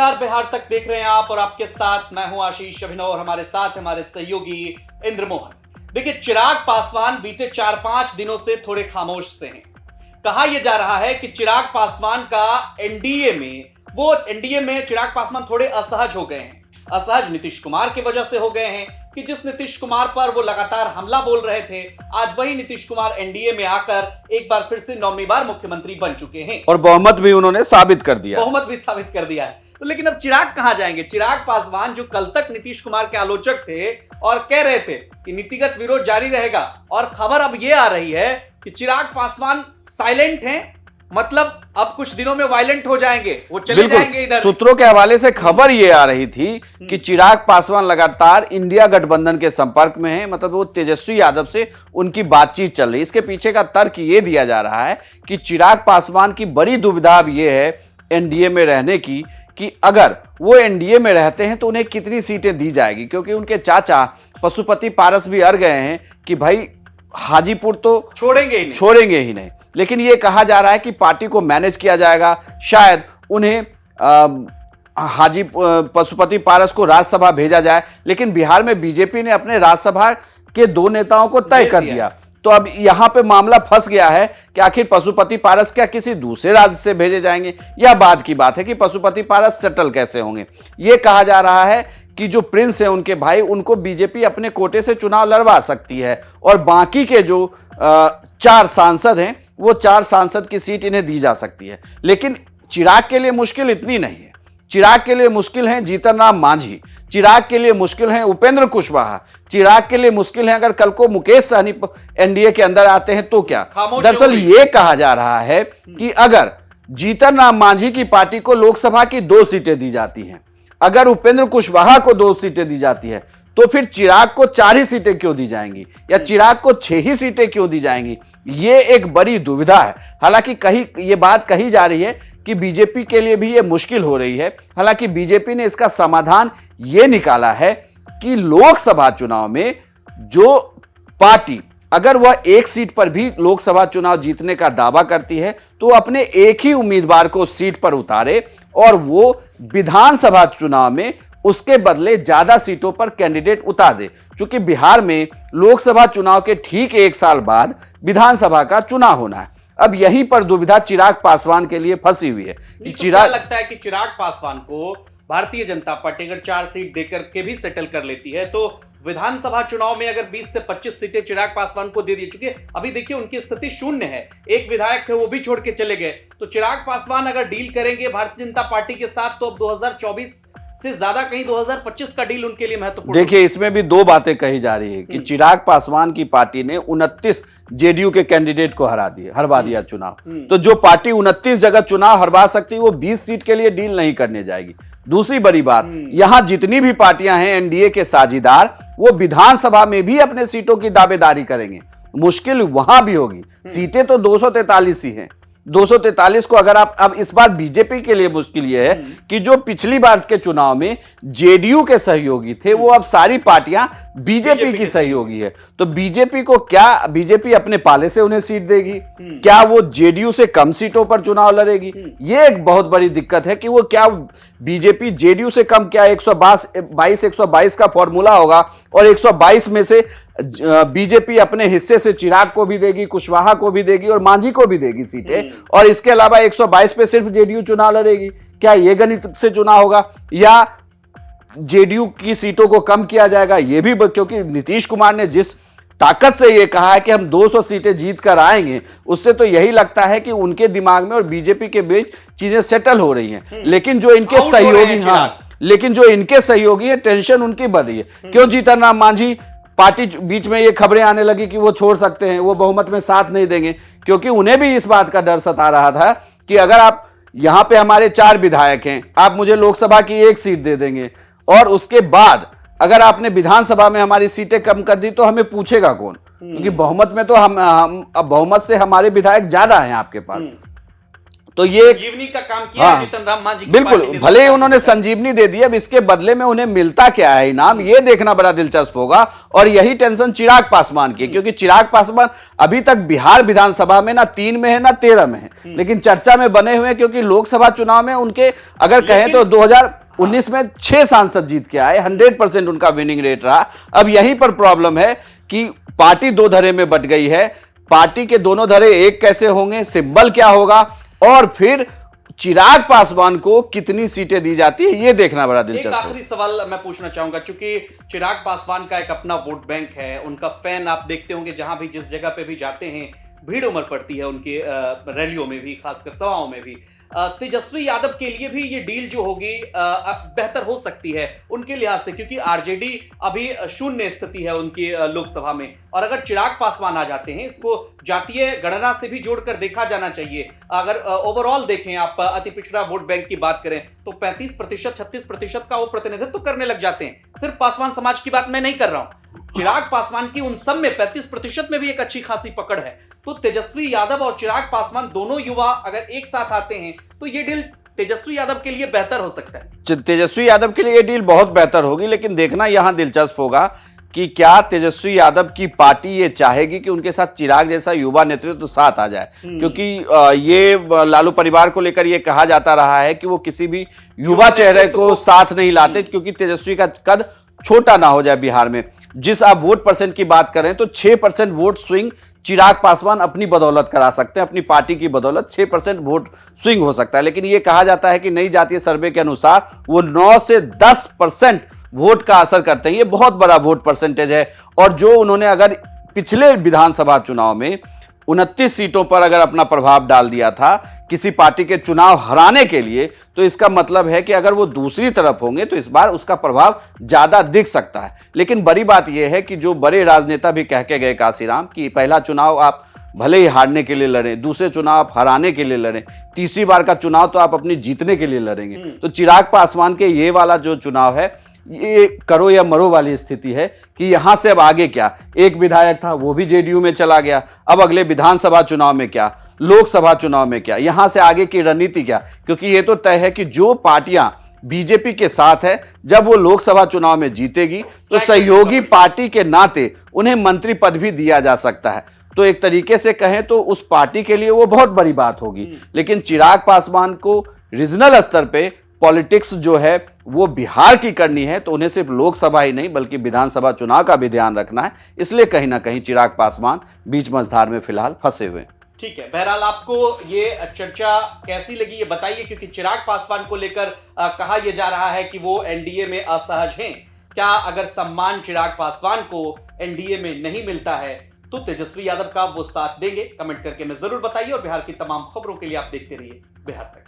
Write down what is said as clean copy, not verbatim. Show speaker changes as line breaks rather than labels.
नमस्कार, बिहार तक देख रहे हैं आप और आपके साथ मैं हूं आशीष अभिनव और हमारे साथ हमारे सहयोगी इंद्रमोहन। देखिए, चिराग पासवान बीते 4-5 दिनों से थोड़े खामोश से हैं। कहा यह जा रहा है कि चिराग पासवान का एनडीए में चिराग पासवान थोड़े असहज हो गए हैं। असहज नीतीश कुमार की वजह से हो गए हैं कि जिस नीतीश कुमार पर वो लगातार हमला बोल रहे थे, आज वही नीतीश कुमार एनडीए में आकर एक बार फिर से 9वीं बार मुख्यमंत्री बन चुके हैं
और बहुमत भी उन्होंने साबित कर दिया
है। तो लेकिन अब चिराग कहां जाएंगे? चिराग पासवान जो कल तक नीतीश कुमार के आलोचक थे और कह रहे थे कि नीतिगत विरोध जारी रहेगा, और खबर अब यह आ रही है कि चिराग पासवान साइलेंट हैं, मतलब अब कुछ दिनों में वायलेंट हो जाएंगे, वो चले जाएंगे इधर।
सूत्रों के हवाले से खबर यह आ रही थी कि चिराग पासवान लगातार इंडिया गठबंधन के संपर्क में है, मतलब वो तेजस्वी यादव से उनकी बातचीत चल रही है। इसके पीछे का तर्क यह दिया जा रहा है कि चिराग पासवान की बड़ी दुविधा अब यह है एनडीए में रहने की कि अगर वो एनडीए में रहते हैं तो उन्हें कितनी सीटें दी जाएगी, क्योंकि उनके पशुपति पारस भी अड़ गए हैं कि भाई हाजीपुर तो छोड़ेंगे ही नहीं। लेकिन ये कहा जा रहा है कि पार्टी को मैनेज किया जाएगा, शायद उन्हें पशुपति पारस को राज्यसभा भेजा जाए। लेकिन बिहार में बीजेपी ने अपने राज्यसभा के 2 नेताओं को तय कर दिया, तो अब यहां पे मामला फंस गया है कि आखिर पशुपति पारस क्या किसी दूसरे राज्य से भेजे जाएंगे, यह बाद की बात है कि पशुपति पारस सेटल कैसे होंगे। यह कहा जा रहा है कि जो प्रिंस है उनके भाई, उनको बीजेपी अपने कोटे से चुनाव लड़वा सकती है और बाकी के जो 4 सांसद हैं वो 4 सांसद की सीट इन्हें दी जा सकती है। लेकिन चिराग के लिए मुश्किल इतनी नहीं है। चिराग के लिए मुश्किल है जीतन राम मांझी, चिराग के लिए मुश्किल है उपेंद्र कुशवाहा, चिराग के लिए मुश्किल है अगर कल को मुकेश सहनी एनडीए के अंदर आते हैं तो क्या। दरअसल ये कहा जा रहा है कि अगर जीतन राम मांझी की पार्टी को लोकसभा की 2 सीटें दी जाती हैं, अगर उपेंद्र कुशवाहा को 2 सीटें दी जाती है, तो फिर चिराग को 4 ही सीटें क्यों दी जाएंगी या चिराग को 6 ही सीटें क्यों दी जाएंगी, ये एक बड़ी दुविधा है। हालांकि कहीं ये बात कही जा रही है कि बीजेपी के लिए भी ये मुश्किल हो रही है। हालांकि बीजेपी ने इसका समाधान ये निकाला है कि लोकसभा चुनाव में जो पार्टी अगर वह 1 सीट पर भी लोकसभा चुनाव जीतने का दावा करती है तो अपने एक ही उम्मीदवार को सीट पर उतारे और वो विधानसभा चुनाव में उसके बदले ज्यादा सीटों पर कैंडिडेट उतार दे। क्योंकि बिहार में लोकसभा चुनाव के ठीक 1 साल बाद विधानसभा का चुनाव होना है। अब यहीं पर दुविधा चिराग पासवान के लिए फंसी हुई है।
क्या लगता है कि चिराग पासवान को भारतीय जनता पार्टी अगर 4 सीट देकर के भी सेटल कर लेती है तो विधानसभा चुनाव में अगर 20 से 25 सीटें चिराग पासवान को दे दी, चूंकि अभी देखिए उनकी स्थिति शून्य है, एक विधायक थे वो भी छोड़ के चले गए, तो चिराग पासवान अगर डील करेंगे भारतीय जनता पार्टी के साथ तो अब 2024 से ज्यादा कहीं 2025 का डील उनके लिए महत्वपूर्ण।
देखिए, इसमें भी 2 बातें कही जा रही है कि चिराग पासवान की पार्टी ने 29 जेडीयू के कैंडिडेट को हरवा दिया चुनाव। तो जो पार्टी 29 जगह चुनाव हरवा सकती है वो 20 सीट के लिए डील नहीं करने जाएगी। दूसरी बड़ी बात, यहां जितनी भी पार्टियां हैं एनडीए के साझीदार, वो विधानसभा में भी अपने सीटों की दावेदारी करेंगे। मुश्किल वहां भी होगी। सीटें तो 243 ही हैं। 243 को अगर आप, अब इस बार बीजेपी के लिए मुश्किल यह है कि जो पिछली बार के चुनाव में जेडीयू के सहयोगी थे वो अब सारी पार्टियां बीजेपी की सहयोगी है। तो बीजेपी को क्या, बीजेपी अपने पाले से उन्हें सीट देगी, क्या वो जेडीयू से कम सीटों पर चुनाव लड़ेगी? ये एक बहुत बड़ी दिक्कत है कि वो क्या बीजेपी जेडीयू से कम, क्या 122 का फॉर्मूला होगा और 122 में से बीजेपी अपने हिस्से से चिराग को भी देगी, कुशवाहा को भी देगी और मांझी को भी देगी सीटें, और इसके अलावा 122 पे सिर्फ जेडीयू चुनाव लड़ेगी? क्या यह गणित से चुनाव होगा या जेडीयू की सीटों को कम किया जाएगा? यह भी, क्योंकि नीतीश कुमार ने जिस ताकत से यह कहा है कि हम 200 सीटें जीत कर आएंगे, उससे तो यही लगता है कि उनके दिमाग में और बीजेपी के बीच चीजें सेटल हो रही हैं। लेकिन जो इनके सहयोगी हैं, टेंशन उनकी बढ़ रही है। क्यों जीतन राम मांझी पार्टी, बीच में ये खबरें आने लगी कि वो छोड़ सकते हैं, वो बहुमत में साथ नहीं देंगे, क्योंकि उन्हें भी इस बात का डर सता रहा था कि अगर आप यहां पे हमारे 4 विधायक हैं, आप मुझे लोकसभा की 1 सीट दे देंगे और उसके बाद अगर आपने विधानसभा में हमारी सीटें कम कर दी तो हमें पूछेगा कौन? क्योंकि बहुमत में तो हम बहुमत से हमारे विधायक ज्यादा हैं आपके पास। तो ये
संजीवनी का काम किया है जीतन राम मांझी की
बिल्कुल,
पार्टी ने।
भले ही उन्होंने संजीवनी दे दी, अब इसके बदले में उन्हें मिलता क्या है इनाम, ये देखना बड़ा दिलचस्प होगा। और यही टेंशन चिराग पासवान की, क्योंकि चिराग पासवान अभी तक बिहार विधानसभा में ना 3 में है ना 13 में है, लेकिन चर्चा में बने हुए हैं, क्योंकि लोकसभा चुनाव में उनके अगर कहें तो 2019 में 6 सांसद जीत के आए, 100% उनका विनिंग रेट रहा। अब यहीं पर प्रॉब्लम है कि पार्टी 2 धड़े में बट गई है। पार्टी के दोनों धड़े एक कैसे होंगे, सिंबल क्या होगा, और फिर चिराग पासवान को कितनी सीटें दी जाती है, यह देखना बड़ा दिलचस्प है।
एक आखिरी सवाल मैं पूछना चाहूंगा, क्योंकि चिराग पासवान का एक अपना वोट बैंक है, उनका फैन आप देखते होंगे, जहां भी जिस जगह पे भी जाते हैं भीड़ उमड़ पड़ती है उनकी रैलियों में भी, खासकर सभाओं में भी। तेजस्वी यादव के लिए भी ये डील जो होगी बेहतर हो सकती है उनके लिहाज से, क्योंकि आरजेडी अभी शून्य स्थिति है उनकी लोकसभा में, और अगर चिराग पासवान आ जाते हैं, इसको जातीय गणना से भी जोड़कर देखा जाना चाहिए। अगर ओवरऑल देखें आप, अति पिछड़ा वोट बैंक की बात करें तो 35%, 36% का वो प्रतिनिधित्व करने लग जाते हैं। सिर्फ पासवान समाज की बात मैं नहीं कर रहा हूं, चिराग पासवान की उन सब में 35% में भी एक अच्छी खासी पकड़ है। तो तेजस्वी यादव और चिराग पासवान दोनों युवा अगर एक साथ आते हैं तो ये डील तेजस्वी यादव के लिए बेहतर हो सकता है।
तेजस्वी यादव के लिए ये डील बहुत बेहतर होगी, लेकिन देखना यहां दिलचस्प होगा कि क्या तेजस्वी यादव की पार्टी ये चाहेगी कि उनके साथ चिराग जैसा युवा नेतृत्व साथ आ जाए, क्योंकि ये लालू परिवार को लेकर ये कहा जाता रहा है कि वो किसी भी युवा चेहरे को साथ नहीं लाते, क्योंकि तेजस्वी का कद छोटा ना हो जाए बिहार में। जिस आप वोट परसेंट की बात करें तो 6% वोट स्विंग चिराग पासवान अपनी बदौलत करा सकते हैं, अपनी पार्टी की बदौलत 6% वोट स्विंग हो सकता है। लेकिन यह कहा जाता है कि नई जातीय सर्वे के अनुसार वो 9 से 10% वोट का असर करते हैं। ये बहुत बड़ा वोट परसेंटेज है, और जो उन्होंने अगर पिछले विधानसभा चुनाव में 29 सीटों पर अगर अपना प्रभाव डाल दिया था किसी पार्टी के चुनाव हराने के लिए, तो इसका मतलब है कि अगर वो दूसरी तरफ होंगे तो इस बार उसका प्रभाव ज्यादा दिख सकता है। लेकिन बड़ी बात यह है कि जो बड़े राजनेता भी कह के गए काशीराम कि पहला चुनाव आप भले ही हारने के लिए लड़ें, दूसरे चुनाव आप हराने के लिए लड़ें, तीसरी बार का चुनाव तो आप अपनी जीतने के लिए लड़ेंगे। तो चिराग पासवान के ये वाला जो चुनाव है, ये करो या मरो वाली स्थिति है कि यहां से अब आगे क्या। एक विधायक था वो भी जेडीयू में चला गया, अब अगले विधानसभा चुनाव में क्या, लोकसभा चुनाव में क्या, यहां से आगे की रणनीति क्या। क्योंकि ये तो तय है कि जो पार्टियां बीजेपी के साथ है, जब वो लोकसभा चुनाव में जीतेगी तो सहयोगी पार्टी के नाते उन्हें मंत्री पद भी दिया जा सकता है। तो एक तरीके से कहें तो उस पार्टी के लिए वो बहुत बड़ी बात होगी। लेकिन चिराग पासवान को रीजनल स्तर पे पॉलिटिक्स जो है वो बिहार की करनी है, तो उन्हें सिर्फ लोकसभा ही नहीं बल्कि विधानसभा चुनाव का भी ध्यान रखना है। इसलिए कहीं ना कहीं चिराग पासवान बीच मझधार में फिलहाल फंसे हुए।
ठीक है, बहरहाल आपको ये चर्चा कैसी लगी ये बताइए, क्योंकि चिराग पासवान को लेकर कहा यह जा रहा है कि वो एनडीए में असहज हैं। क्या अगर सम्मान चिराग पासवान को एनडीए में नहीं मिलता है तो तेजस्वी यादव का वो साथ देंगे? कमेंट करके मैं जरूर बताइए, और बिहार की तमाम खबरों के लिए आप देखते रहिए बिहार तक।